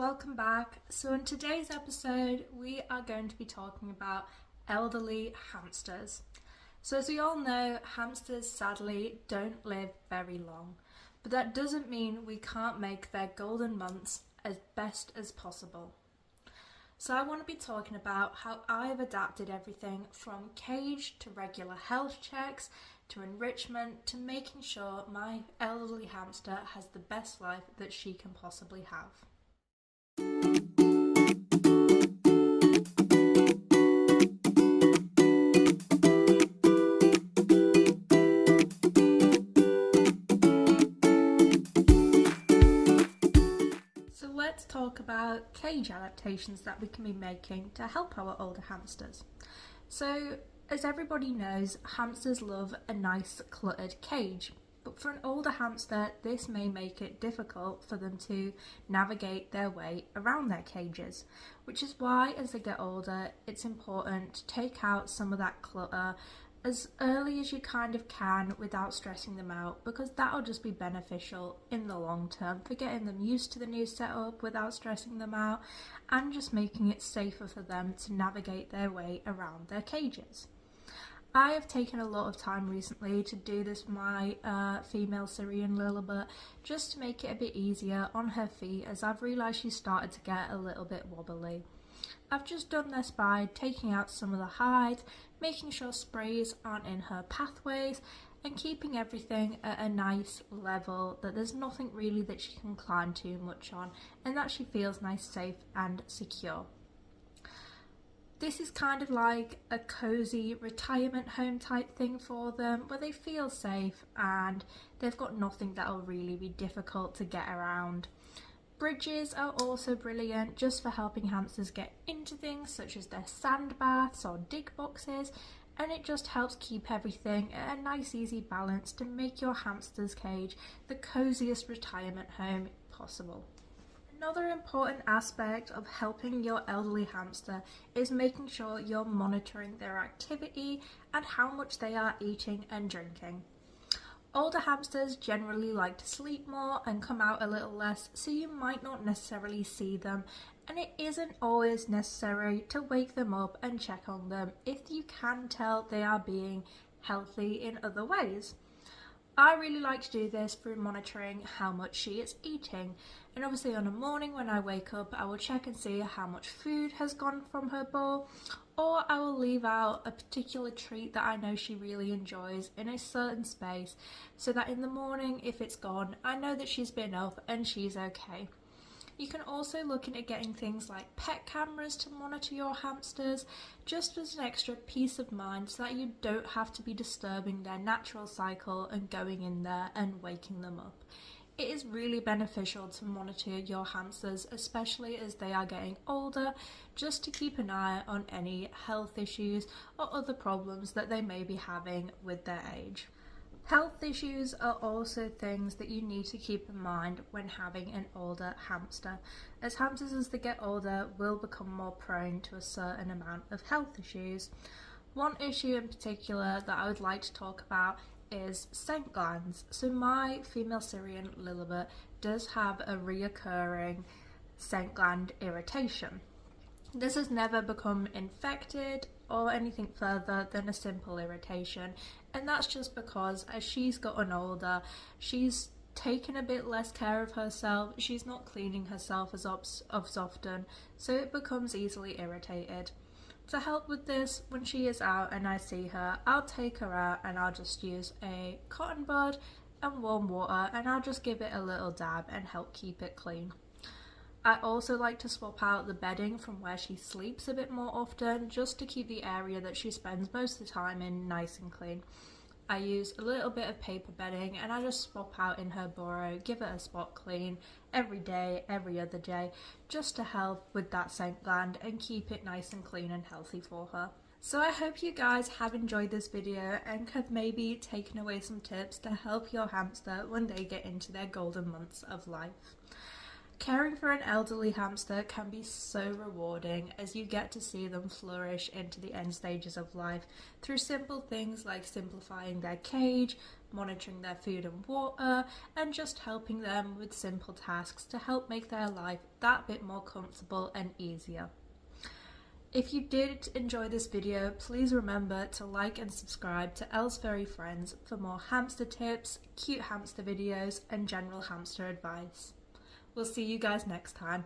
welcome back. So in today's episode we are going to be talking about elderly hamsters. So as we all know, hamsters sadly don't live very long, but that doesn't mean we can't make their golden months as best as possible. So I want to be talking about how I've adapted everything from cage to regular health checks to enrichment to making sure my elderly hamster has the best life that she can possibly have. So let's talk about cage adaptations that we can be making to help our older hamsters. So as everybody knows, hamsters love a nice cluttered cage, but for an older hamster this may make it difficult for them to navigate their way around their cages, which is why as they get older it's important to take out some of that clutter as early as you kind of can without stressing them out, because that'll just be beneficial in the long term for getting them used to the new setup without stressing them out and just making it safer for them to navigate their way around their cages. I have taken a lot of time recently to do this with my female Syrian Lilibet just to make it a bit easier on her feet, as I've realised she started to get a little bit wobbly. I've just done this by taking out some of the hide, making sure sprays aren't in her pathways and keeping everything at a nice level, that there's nothing really that she can climb too much on and that she feels nice, safe and secure. This is kind of like a cozy retirement home type thing for them, where they feel safe and they've got nothing that'll really be difficult to get around. Bridges are also brilliant just for helping hamsters get into things such as their sand baths or dig boxes, and it just helps keep everything at a nice easy balance to make your hamster's cage the coziest retirement home possible. Another important aspect of helping your elderly hamster is making sure you're monitoring their activity and how much they are eating and drinking. Older hamsters generally like to sleep more and come out a little less, so you might not necessarily see them, and it isn't always necessary to wake them up and check on them if you can tell they are being healthy in other ways. I really like to do this through monitoring how much she is eating, and obviously on a morning when I wake up I will check and see how much food has gone from her bowl, or I will leave out a particular treat that I know she really enjoys in a certain space, so that in the morning if it's gone I know that she's been up and she's okay. You can also look into getting things like pet cameras to monitor your hamsters, just as an extra peace of mind so that you don't have to be disturbing their natural cycle and going in there and waking them up. It is really beneficial to monitor your hamsters, especially as they are getting older, just to keep an eye on any health issues or other problems that they may be having with their age. Health issues are also things that you need to keep in mind when having an older hamster, as hamsters as they get older will become more prone to a certain amount of health issues. One issue in particular that I would like to talk about is scent glands. So my female Syrian Lilibet does have a reoccurring scent gland irritation. This has never become infected or anything further than a simple irritation, and that's just because as she's gotten older she's taken a bit less care of herself, she's not cleaning herself as often, so it becomes easily irritated. To help with this, when she is out and I see her, I'll take her out and I'll just use a cotton bud and warm water and I'll just give it a little dab and help keep it clean. I also like to swap out the bedding from where she sleeps a bit more often, just to keep the area that she spends most of the time in nice and clean. I use a little bit of paper bedding and I just swap out in her burrow, give it a spot clean every day, every other day, just to help with that scent gland and keep it nice and clean and healthy for her. So I hope you guys have enjoyed this video and have maybe taken away some tips to help your hamster when they get into their golden months of life. Caring for an elderly hamster can be so rewarding, as you get to see them flourish into the end stages of life through simple things like simplifying their cage, monitoring their food and water, and just helping them with simple tasks to help make their life that bit more comfortable and easier. If you did enjoy this video, please remember to like and subscribe to Elle's Furry Friends for more hamster tips, cute hamster videos, and general hamster advice. We'll see you guys next time.